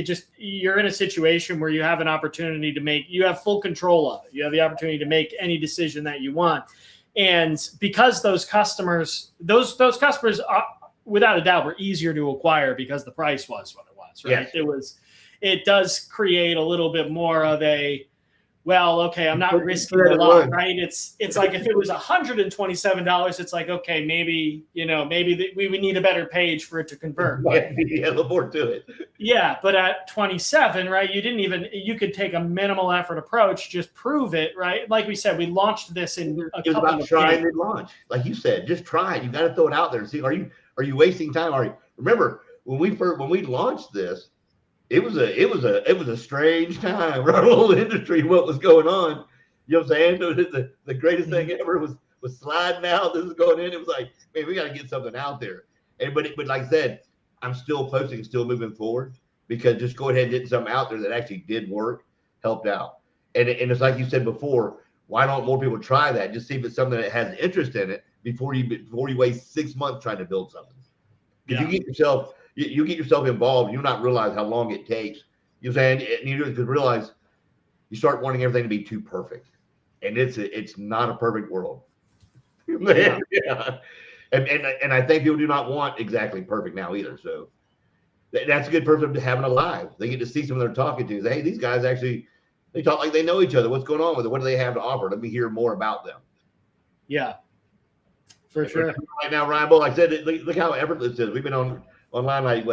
just, you're in a situation where you have an opportunity you have full control of it. You have the opportunity to make any decision that you want. And because those customers are, without a doubt, were easier to acquire because the price was what it was, right? Yes. It does create a little bit more of a, well, okay, I'm not risking a lot, right? It's like if it was $127, it's like, okay, maybe we would need a better page for it to convert. Yeah, a little more to it. Yeah, but at 27, right, you could take a minimal effort approach, just prove it, right? Like we said, we launched this in a couple of days. It was about trying and launch. Like you said, just try it. You got to throw it out there and see, are you wasting time? Remember, when we launched this, it was a strange time for our whole industry, what was going on. You know what I'm saying? The greatest thing ever was sliding out. This is going in. It was like, man, we got to get something out there. But like I said, I'm still posting, still moving forward, because just go ahead and get something out there that actually did work, helped out. And it's like you said before, why don't more people try that? Just see if it's something that has interest in it before you waste 6 months trying to build something. If you get yourself involved, you'll not realize how long it takes. You know what I'm saying? And you just realize you start wanting everything to be too perfect, and it's not a perfect world. Yeah. And I think people do not want exactly perfect now either. So that's a good person to having a live. They get to see someone they're talking to. Say, hey, these guys actually, they talk like they know each other. What's going on with it? What do they have to offer? Let me hear more about them. Yeah, for sure. Right now, Ryan Bull, like I said, look how effortless it is. We've been online like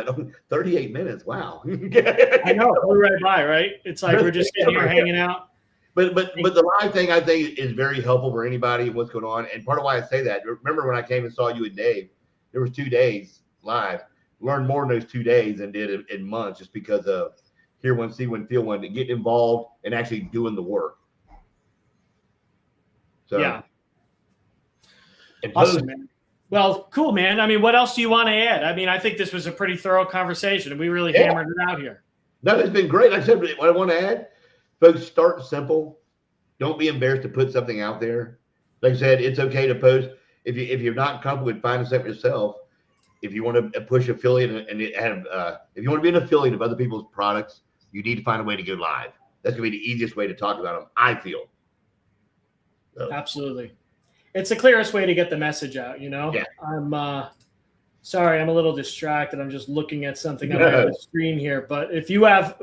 38 minutes. Wow. I know. We're right by, right? It's like we're just sitting here hanging out. But the live thing, I think, is very helpful for anybody, what's going on. And part of why I say that, remember when I came and saw you and Dave, there was 2 days live. Learned more in those 2 days than did in months, just because of hear one, see one, feel one, getting involved and actually doing the work. So yeah. Awesome, man. Well, cool, man. I mean, what else do you want to add? I mean, I think this was a pretty thorough conversation, and we really hammered it out here. No, it's been great. Like I said, what I want to add, folks, start simple. Don't be embarrassed to put something out there. Like I said, it's okay to post. If you're not comfortable with finding something yourself, if you want to push affiliate and if you want to be an affiliate of other people's products, you need to find a way to go live. That's going to be the easiest way to talk about them, I feel. So. Absolutely. It's the clearest way to get the message out, Yeah. I'm sorry, I'm a little distracted. I'm just looking at something on the screen here. But if you have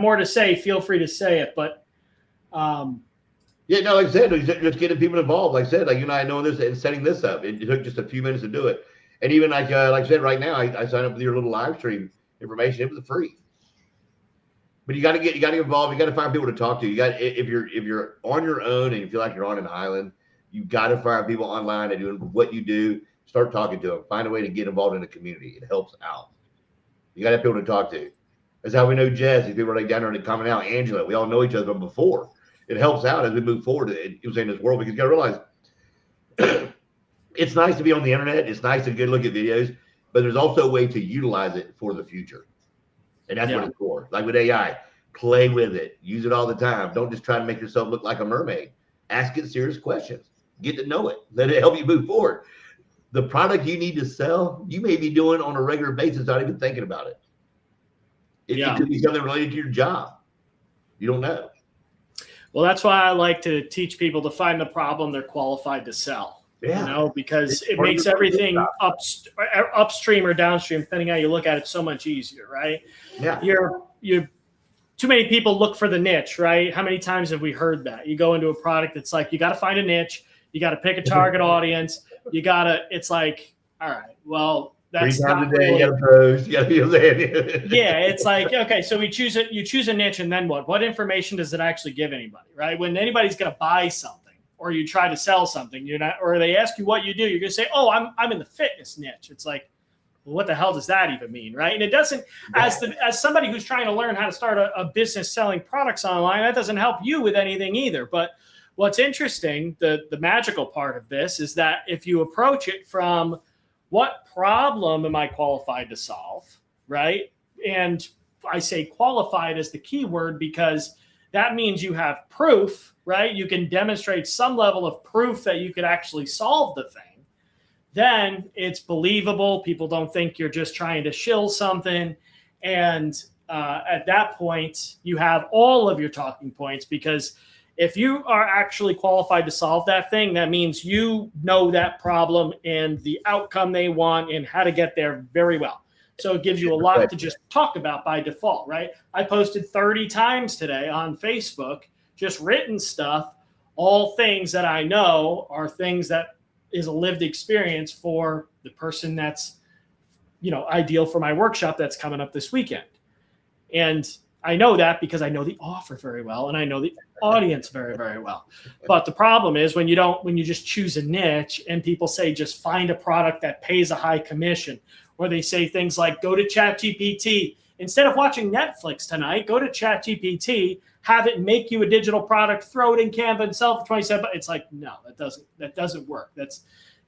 more to say, feel free to say it. But like I said, just getting people involved. Like I said, like you and I know this and setting this up. It took just a few minutes to do it. And even like I said, right now, I signed up with your little live stream information. It was free. But you got to get involved. You got to find people to talk to. You got if you're on your own and you feel like you're on an island, you got to find people online that doing what you do. Start talking to them. Find a way to get involved in the community. It helps out. You got to have people to talk to. That's how we know Jess. These people are like down there and coming out. Angela, we all know each other from before. It helps out as we move forward in this world, because you got to realize it's nice to be on the internet. It's nice to get a look at videos, but there's also a way to utilize it for the future. And that's what it's for. Like with AI, play with it. Use it all the time. Don't just try to make yourself look like a mermaid. Ask it serious questions. Get to know it. Let it help you move forward. The product you need to sell, you may be doing on a regular basis, not even thinking about it. It could be something related to your job. You don't know. Well, that's why I like to teach people to find the problem they're qualified to sell. Yeah. You know, because it makes everything upstream or downstream, depending how you look at it, so much easier, right? Yeah. You're too many people look for the niche, right? How many times have we heard that? You go into a product that's like, you got to find a niche, you got to pick a target audience, it's like, all right, well, that's 3 times a day, you got to post, you got to be able to. Yeah, it's like, okay, so you choose a niche, and then what? What information does it actually give anybody, right? When anybody's going to buy something, or you try to sell something, or they ask you what you do, you're going to say, oh, I'm in the fitness niche. It's like, well, what the hell does that even mean, right? And it doesn't, as somebody who's trying to learn how to start a business selling products online, that doesn't help you with anything either. But what's interesting, the magical part of this is that if you approach it from what problem am I qualified to solve, right? And I say qualified as the key word because that means you have proof, right? You can demonstrate some level of proof that you could actually solve the thing. Then it's believable. People don't think you're just trying to shill something. And at that point, you have all of your talking points, because if you are actually qualified to solve that thing, that means you know that problem and the outcome they want and how to get there very well. So it gives you a lot to just talk about by default, right? I posted 30 times today on Facebook, just written stuff, all things that I know are things that is a lived experience for the person that's, ideal for my workshop that's coming up this weekend. And I know that because I know the offer very well, and I know the audience very, very well. But the problem is when you just choose a niche and people say, just find a product that pays a high commission, or they say things like, go to ChatGPT. Instead of watching Netflix tonight, go to ChatGPT, have it make you a digital product, throw it in Canva and sell it for 27. It's like, no, that doesn't work. That's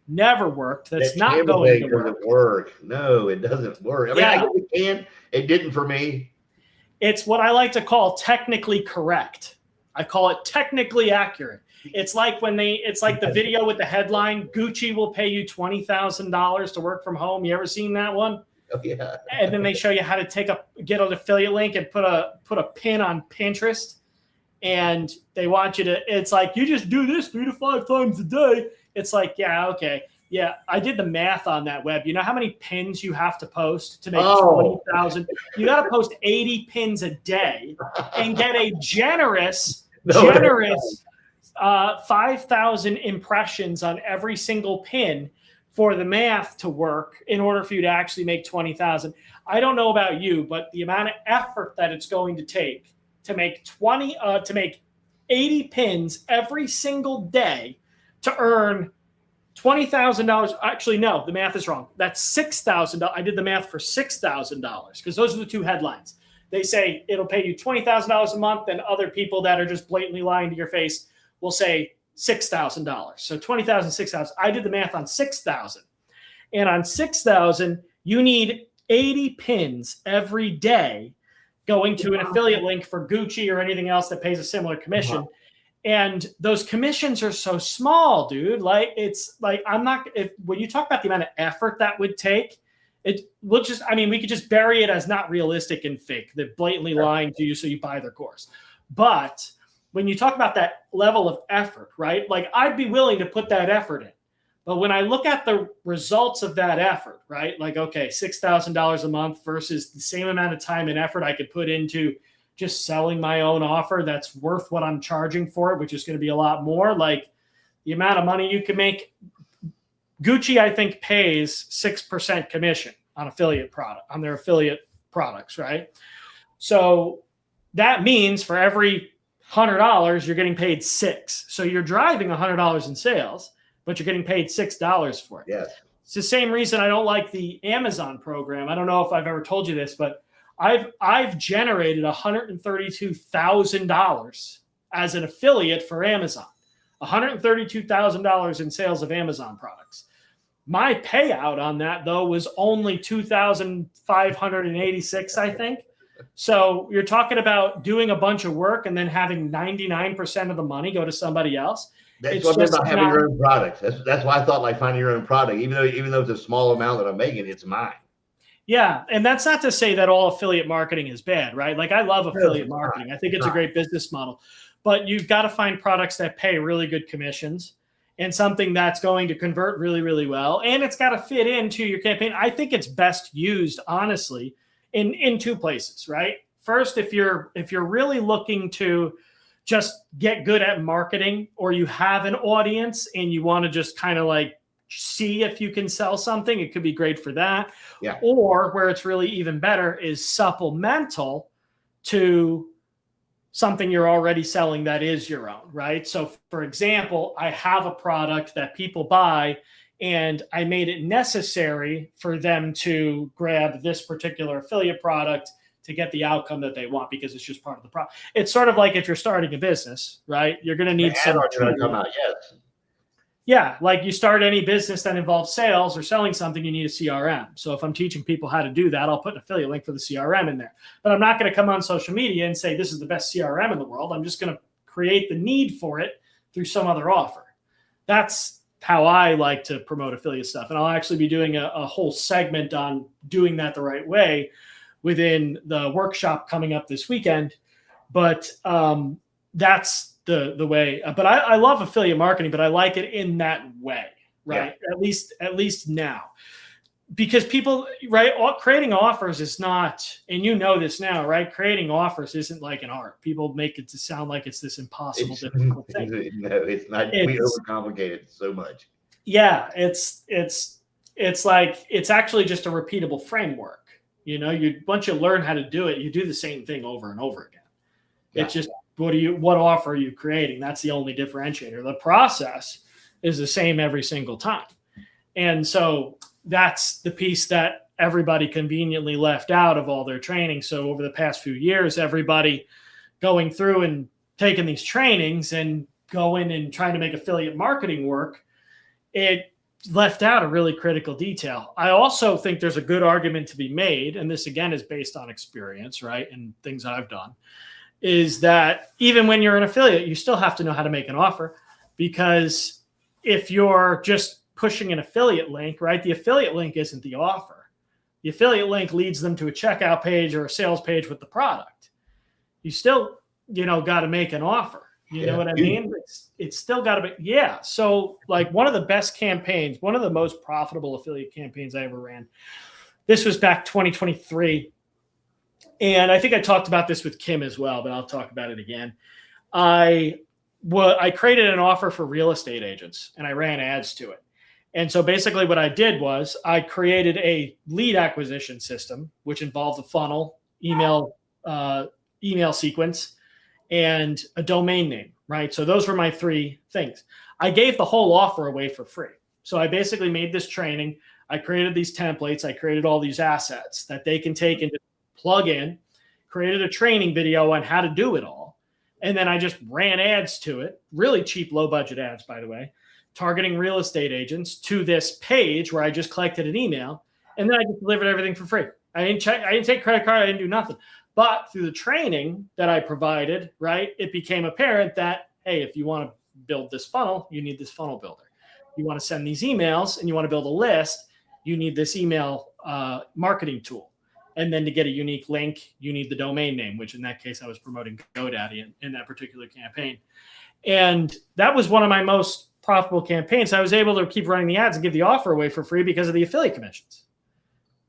never worked. That's not going to work. No, it doesn't work. I mean, I guess it can. It didn't for me. It's what I like to call technically correct. I call it technically accurate. It's like it's like the video with the headline, Gucci will pay you $20,000 to work from home. You ever seen that one? Oh, yeah. And then they show you how to get an affiliate link and put a pin on Pinterest. And they want you to, it's like, you just do this 3 to 5 times a day. It's like, yeah, okay. Yeah, I did the math on that, Webb. You know how many pins you have to post to make 20,000? You got to post 80 pins a day and get a generous 5,000 impressions on every single pin for the math to work in order for you to actually make 20,000. I don't know about you, but the amount of effort that it's going to take to make 80 pins every single day to earn $20,000. Actually, no, the math is wrong. That's $6,000. I did the math for $6,000 because those are the two headlines. They say it'll pay you $20,000 a month, and other people that are just blatantly lying to your face will say $6,000. So 20,000, 6,000. I did the math on 6,000. And on 6,000, you need 80 pins every day going to an affiliate link for Gucci or anything else that pays a similar commission. And those commissions are so small, dude. Like, it's like, when you talk about the amount of effort that would take, we could just bury it as not realistic and fake. They're blatantly lying to you so you buy their course. But when you talk about that level of effort, right? Like, I'd be willing to put that effort in. But when I look at the results of that effort, right? Like, okay, $6,000 a month versus the same amount of time and effort I could put into just selling my own offer that's worth what I'm charging for it, which is going to be a lot more. Like, the amount of money you can make. Gucci, I think, pays 6% commission on their affiliate products, right? So that means for every $100, you're getting paid $6. So you're driving $100 in sales, but you're getting paid $6 for it. Yes. It's the same reason I don't like the Amazon program. I don't know if I've ever told you this, but I've generated $132,000 as an affiliate for Amazon. $132,000 in sales of Amazon products. My payout on that, though, was only $2,586, I think. So you're talking about doing a bunch of work and then having 99% of the money go to somebody else. That's what I meant about having your own products. That's why I thought like finding your own product, even though it's a small amount that I'm making, it's mine. Yeah, and that's not to say that all affiliate marketing is bad, right? Like I love affiliate marketing. I think it's a great business model, but you've got to find products that pay really good commissions and something that's going to convert really, really well. And it's got to fit into your campaign. I think it's best used, honestly, in two places, right? First, if you're really looking to just get good at marketing, or you have an audience and you want to just kind of like see if you can sell something, it could be great for that. Yeah. Or where it's really even better is supplemental to something you're already selling that is your own, right? So for example, I have a product that people buy and I made it necessary for them to grab this particular affiliate product to get the outcome that they want, because it's just part of the product. It's sort of like if you're starting a business, right? You're going to need some. Yes. Yeah, like you start any business that involves sales or selling something, you need a CRM. So if I'm teaching people how to do that, I'll put an affiliate link for the CRM in there. But I'm not going to come on social media and say this is the best CRM in the world. I'm just going to create the need for it through some other offer. That's how I like to promote affiliate stuff. And I'll actually be doing a whole segment on doing that the right way within the workshop coming up this weekend. But that's the way. But I love affiliate marketing, but I like it in that way, right? Yeah. At least now, because people, right? Creating offers is not, and you know this now, right? Creating offers isn't like an art. People make it to sound like it's this impossible, difficult thing. No, it's not. We overcomplicate it so much. Yeah, it's like it's actually just a repeatable framework. You know, once you learn how to do it, you do the same thing over and over again. Yeah. It's just what offer are you creating? That's the only differentiator. The process is the same every single time. And so that's the piece that everybody conveniently left out of all their training. So over the past few years, everybody going through and taking these trainings and going and trying to make affiliate marketing work, it left out a really critical detail. I also think there's a good argument to be made, and this again is based on experience, right? And things that I've done, is that even when you're an affiliate, you still have to know how to make an offer, because if you're just pushing an affiliate link, right? The affiliate link isn't the offer. The affiliate link leads them to a checkout page or a sales page with the product. You still, got to make an offer. You know what I mean? It's still got to be, yeah. So like one of the best campaigns, one of the most profitable affiliate campaigns I ever ran, this was back 2023. And I think I talked about this with Kim as well, but I'll talk about it again. I created an offer for real estate agents and I ran ads to it. And so basically what I did was I created a lead acquisition system, which involved a funnel, email sequence, and a domain name, right? So those were my three things. I gave the whole offer away for free. So I basically made this training. I created these templates. I created all these assets that they can take and plug in, created a training video on how to do it all. And then I just ran ads to it, really cheap, low budget ads, by the way, targeting real estate agents to this page where I just collected an email. And then I just delivered everything for free. I didn't take credit card. I didn't do nothing. But through the training that I provided, right, it became apparent that, hey, if you want to build this funnel, you need this funnel builder. You want to send these emails and you want to build a list, you need this email marketing tool. And then to get a unique link, you need the domain name, which in that case, I was promoting GoDaddy in that particular campaign. And that was one of my most profitable campaigns. I was able to keep running the ads and give the offer away for free because of the affiliate commissions.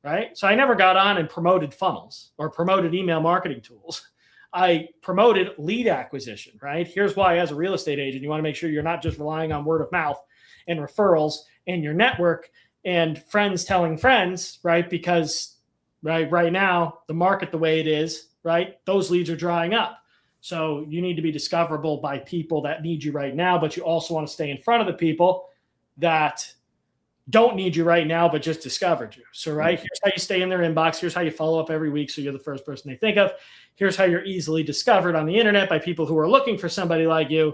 Right? So I never got on and promoted funnels or promoted email marketing tools. I promoted lead acquisition, right? Here's why, as a real estate agent, you want to make sure you're not just relying on word of mouth and referrals and your network and friends telling friends, right? Because right now, the market the way it is, right? Those leads are drying up. So you need to be discoverable by people that need you right now, but you also want to stay in front of the people that don't need you right now, but just discovered you. So, right, here's how you stay in their inbox. Here's how you follow up every week so you're the first person they think of. Here's how you're easily discovered on the internet by people who are looking for somebody like you.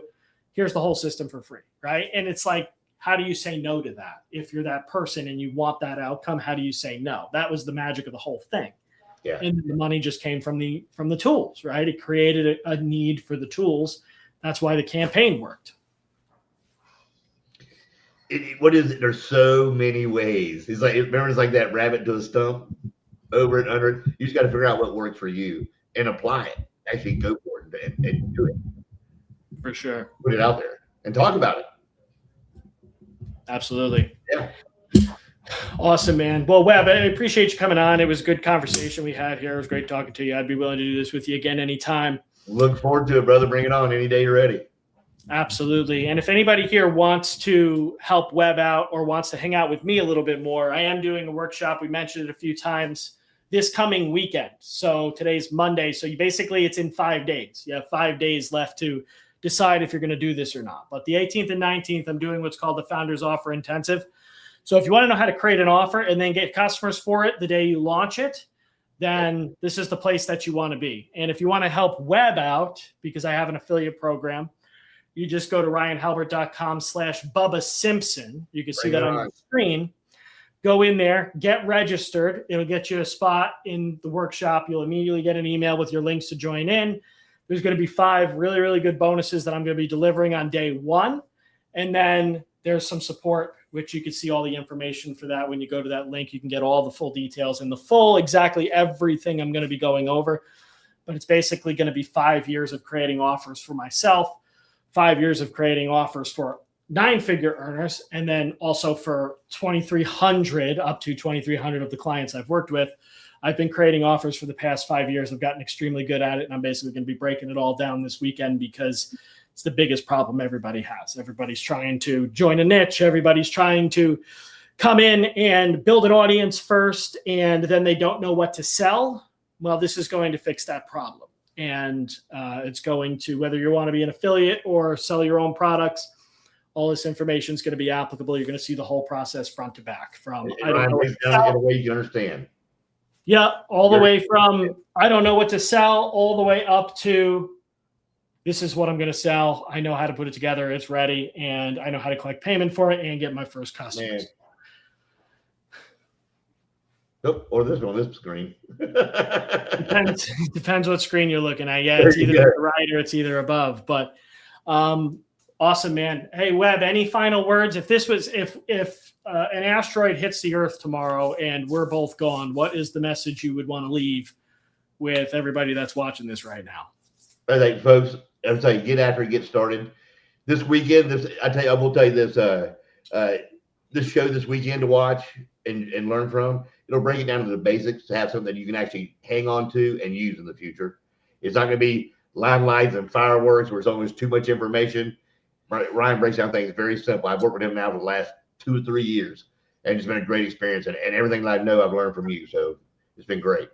Here's the whole system for free, right? And it's like, how do you say no to that? If you're that person and you want that outcome, how do you say no? That was the magic of the whole thing. Yeah. And the money just came from the tools, right? It created a need for the tools. That's why the campaign worked. What is it? There's so many ways. It's like, remember, it's like that rabbit to a stump, over and under. You just got to figure out what works for you and apply it. Actually go for it and do it. For sure. Put it out there and talk about it. Absolutely. Yeah. Awesome, man. Well, Webb, I appreciate you coming on. It was a good conversation we had here. It was great talking to you. I'd be willing to do this with you again anytime. Look forward to it, brother. Bring it on any day you're ready. Absolutely. And if anybody here wants to help Webb out or wants to hang out with me a little bit more, I am doing a workshop. We mentioned it a few times this coming weekend. So today's Monday. So it's in 5 days. You have 5 days left to decide if you're going to do this or not. But the 18th and 19th, I'm doing what's called the Founders Offer Intensive. So if you want to know how to create an offer and then get customers for it the day you launch it, then this is the place that you want to be. And if you want to help Webb out, because I have an affiliate program, you just go to ryanhalbert.com/Bubba Simpson. You can see that on your screen. Go in there, get registered. It'll get you a spot in the workshop. You'll immediately get an email with your links to join in. There's going to be 5 really, really good bonuses that I'm going to be delivering on day 1. And then there's some support, which you can see all the information for that. When you go to that link, you can get all the full details and the full exactly everything I'm going to be going over. But it's basically going to be 5 years of creating offers for myself, 5 years of creating offers for 9-figure earners, and then also for 2,300, up to 2,300 of the clients I've worked with. I've been creating offers for the past 5 years. I've gotten extremely good at it, and I'm basically going to be breaking it all down this weekend because it's the biggest problem everybody has. Everybody's trying to join a niche. Everybody's trying to come in and build an audience first, and then they don't know what to sell. Well, this is going to fix that problem. And it's going to, whether you want to be an affiliate or sell your own products, all this information is going to be applicable. You're going to see the whole process front to back from, I don't know what to sell. In a way you understand. Yeah, all the way from, I don't know what to sell, all the way up to, this is what I'm going to sell. I know how to put it together. It's ready. And I know how to collect payment for it and get my first customers. Oh, or this one, this screen. Depends what screen you're looking at. Yeah, it's either to the right or it's either above. But awesome, man. Hey, Webb, any final words? If this was, if an asteroid hits the Earth tomorrow and we're both gone, what is the message you would want to leave with everybody that's watching this right now? I think, folks, I would say get after it, get started. This weekend, I will tell you this, this show this weekend to watch and learn from. It'll break it down to the basics to have something that you can actually hang on to and use in the future. It's not going to be limelights and fireworks where it's almost too much information. Ryan breaks down things very simple. I've worked with him now for the last 2 or 3 years, and it's been a great experience. And everything that I know, I've learned from you. So it's been great.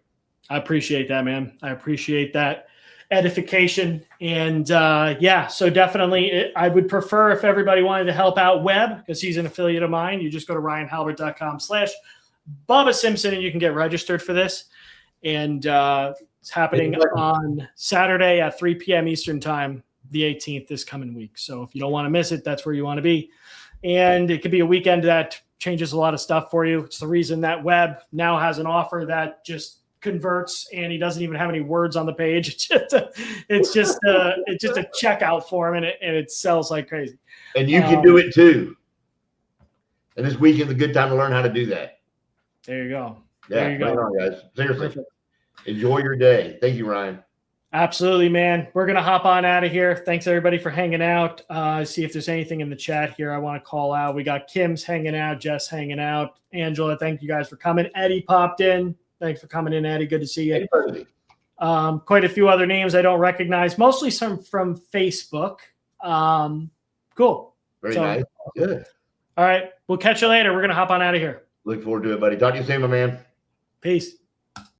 I appreciate that, man. I appreciate that edification. And yeah, so definitely I would prefer if everybody wanted to help out Webb, because he's an affiliate of mine. You just go to ryanhalbert.com/Bubba Simpson and you can get registered for this. And it's happening on Saturday at 3 p.m. Eastern time, the 18th, this coming week. So if you don't want to miss it, that's where you want to be. And it could be a weekend that changes a lot of stuff for you. It's the reason that Webb now has an offer that just converts, and he doesn't even have any words on the page. It's just a checkout form, and it sells like crazy. And you can do it too. And this weekend's a good time to learn how to do that. There you go. Yeah, there you go, on, guys. Seriously, perfect. Enjoy your day. Thank you, Ryan. Absolutely, man. We're gonna hop on out of here. Thanks everybody for hanging out. See if there's anything in the chat here I want to call out. We got Kim's hanging out, Jess hanging out, Angela. Thank you guys for coming. Eddie popped in. Thanks for coming in, Eddie. Good to see you. Quite a few other names I don't recognize, mostly some from Facebook. Cool. Very nice. Good. All right. We'll catch you later. We're going to hop on out of here. Look forward to it, buddy. Talk to you soon, my man. Peace.